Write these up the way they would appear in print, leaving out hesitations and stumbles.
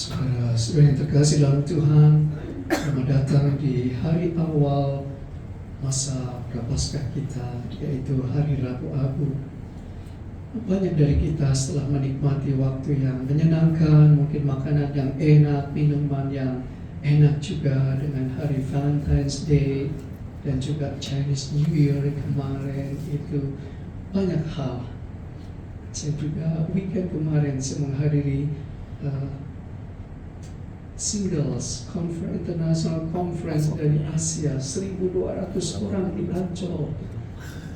Saudara-saudara yang terkasih dalam Tuhan, selamat datang di hari awal masa Prapaskah kita, yaitu hari Rabu Abu. Banyak dari kita setelah menikmati waktu yang menyenangkan, mungkin makanan yang enak, minuman yang enak juga dengan hari Valentine's Day dan juga Chinese New Year kemarin, itu banyak hal. Saya juga weekend kemarin saya menghadiri Singles International Conference dari Asia, 1.200 orang di Ancol.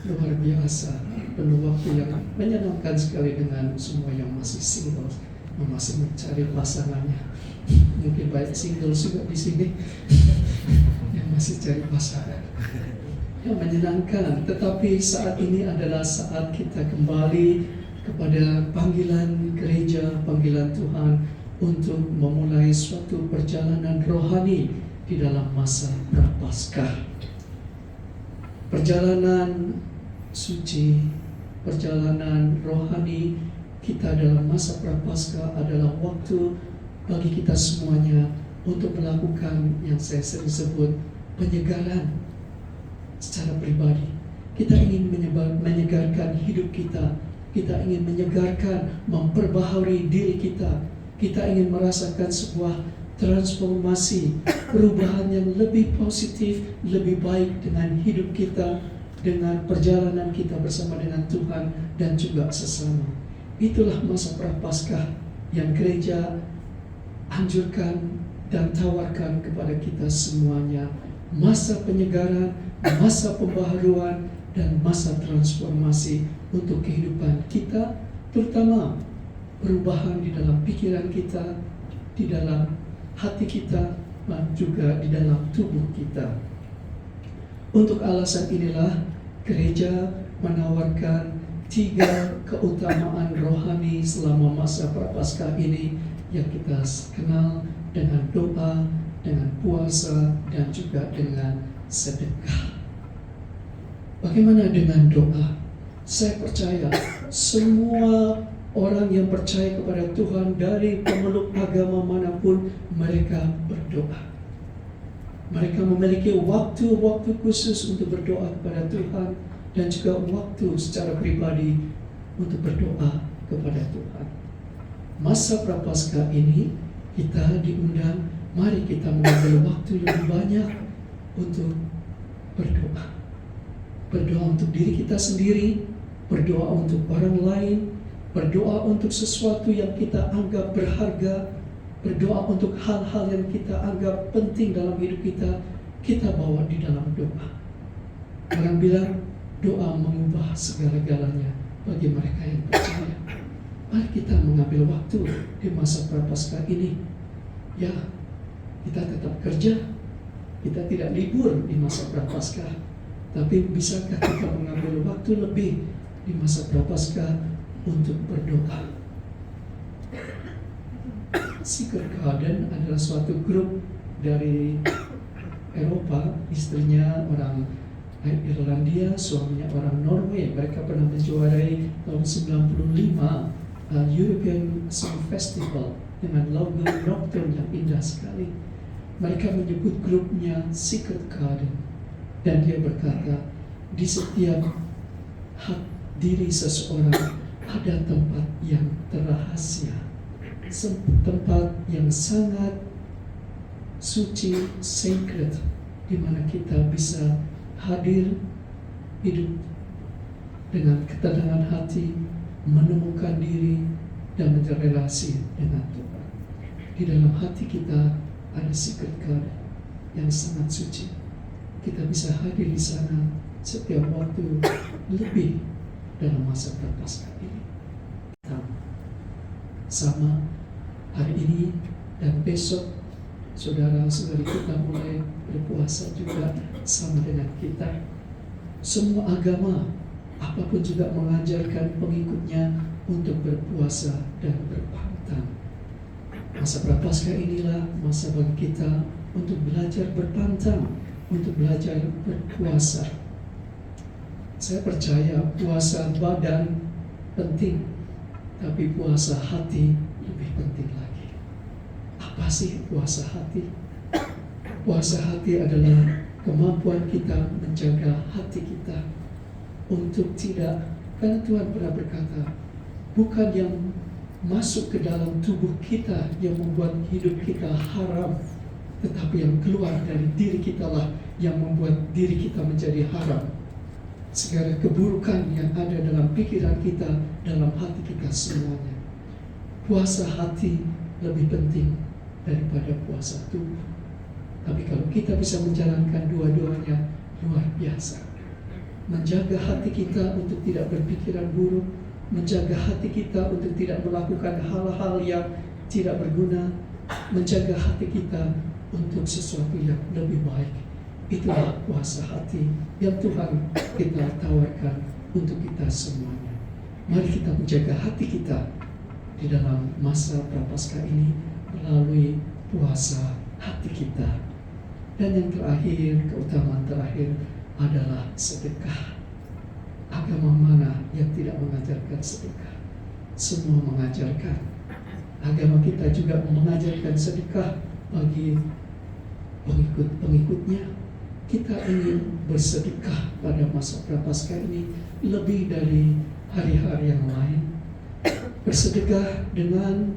Luar biasa, penuh waktu yang menyenangkan sekali dengan semua yang masih single, yang masih mencari pasangannya. Mungkin banyak single juga di sini yang masih cari pasangan. Yang menyenangkan, tetapi saat ini adalah saat kita kembali kepada panggilan gereja, panggilan Tuhan untuk memulai suatu perjalanan rohani di dalam masa Prapaskah. Perjalanan suci, perjalanan rohani kita dalam masa Prapaskah adalah waktu bagi kita semuanya untuk melakukan yang saya sering sebut penyegaran secara pribadi. Kita ingin menyegarkan hidup kita. Kita ingin menyegarkan, memperbaharui diri kita. Kita ingin merasakan sebuah transformasi, perubahan yang lebih positif, lebih baik dengan hidup kita, dengan perjalanan kita bersama dengan Tuhan dan juga sesama. Itulah masa Prapaskah yang gereja anjurkan dan tawarkan kepada kita semuanya. Masa penyegaran, masa pembaharuan, dan masa transformasi untuk kehidupan kita, terutama perubahan di dalam pikiran kita, di dalam hati kita, dan juga di dalam tubuh kita. Untuk alasan inilah gereja menawarkan 3 keutamaan rohani selama masa Prapaskah ini yang kita kenal dengan doa, dengan puasa, dan juga dengan sedekah. Bagaimana dengan doa? Saya percaya semua orang yang percaya kepada Tuhan dari pemeluk agama manapun, mereka berdoa. Mereka memiliki waktu-waktu khusus untuk berdoa kepada Tuhan dan juga waktu secara pribadi untuk berdoa kepada Tuhan. Masa Prapaskah ini kita diundang, mari kita mengambil waktu lebih banyak untuk berdoa. Berdoa untuk diri kita sendiri, berdoa untuk orang lain, berdoa untuk sesuatu yang kita anggap berharga, berdoa untuk hal-hal yang kita anggap penting dalam hidup kita bawa di dalam doa. Orang bilang doa mengubah segala-galanya bagi mereka yang percaya. Mari kita mengambil waktu di masa Prapaskah ini. Ya, kita tetap kerja, kita tidak libur di masa Prapaskah, tapi bisakah kita mengambil waktu lebih di masa Prapaskah untuk berdoa? Secret Garden adalah suatu grup dari Eropa, istrinya orang Irlandia, suaminya orang Norway. Mereka pernah menjuarai tahun 95 European Song Festival dengan lagu Nocturne yang indah sekali. Mereka menyebut grupnya Secret Garden, dan dia berkata, di setiap diri seseorang ada tempat yang terrahasia, tempat yang sangat suci, sacred, di mana kita bisa hadir, hidup dengan ketenangan hati, menemukan diri, dan berrelasi dengan Tuhan. Di dalam hati kita ada secret garden yang sangat suci. Kita bisa hadir di sana setiap waktu lebih dalam masa Prapaskah ini. Sama hari ini dan besok, saudara-saudari kita mulai berpuasa juga sama dengan kita. Semua agama, apapun juga mengajarkan pengikutnya untuk berpuasa dan berpantang. Masa Prapaskah inilah masa bagi kita untuk belajar berpantang, untuk belajar berpuasa. Saya percaya puasa badan penting, tapi puasa hati lebih penting lagi. Apa sih puasa hati? Puasa hati adalah kemampuan kita menjaga hati kita untuk tidak, karena Tuhan pernah berkata, bukan yang masuk ke dalam tubuh kita yang membuat hidup kita haram, tetapi yang keluar dari diri kita lah yang membuat diri kita menjadi haram. Segala keburukan yang ada dalam pikiran kita, dalam hati kita semuanya. Puasa hati lebih penting daripada puasa tubuh. Tapi kalau kita bisa menjalankan dua-duanya, luar biasa. Menjaga hati kita untuk tidak berpikiran buruk, menjaga hati kita untuk tidak melakukan hal-hal yang tidak berguna, menjaga hati kita untuk sesuatu yang lebih baik. Itulah puasa hati yang Tuhan kita tawarkan untuk kita semuanya. Mari kita menjaga hati kita di dalam masa Prapaskah ini melalui puasa hati kita. Dan yang terakhir, keutamaan terakhir adalah sedekah. Agama mana yang tidak mengajarkan sedekah? Semua mengajarkan. Agama kita juga mengajarkan sedekah bagi pengikut-pengikutnya. Kita ingin bersedekah pada masa Prapaskah ini lebih dari hari-hari yang lain. Bersedekah dengan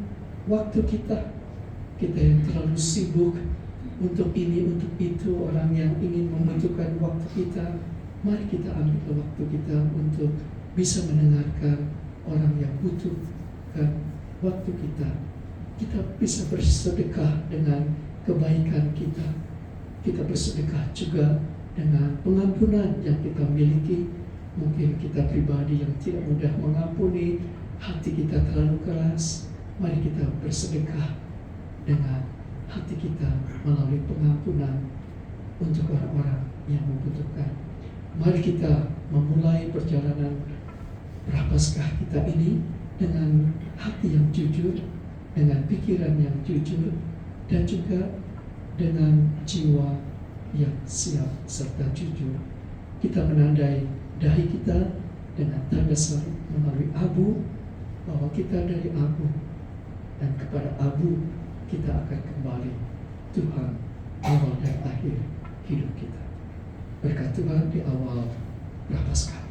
waktu kita. Kita yang terlalu sibuk untuk ini, untuk itu, orang yang ingin membutuhkan waktu kita, mari kita ambil waktu kita untuk bisa mendengarkan orang yang butuhkan waktu kita. Kita bisa bersedekah dengan kebaikan kita. Kita bersedekah juga dengan pengampunan yang kita miliki. Mungkin kita pribadi yang tidak mudah mengampuni, hati kita terlalu keras. Mari kita bersedekah dengan hati kita melalui pengampunan untuk orang-orang yang membutuhkan. Mari kita memulai perjalanan Prapaskah kita ini dengan hati yang jujur, dengan pikiran yang jujur, dan juga dengan jiwa yang siap serta jujur. Kita menandai dahi kita dengan tanda salib melalui abu, bahwa kita dari abu, dan kepada abu kita akan kembali. Tuhan awal dan akhir hidup kita. Berkat Tuhan di awal Prapaskah.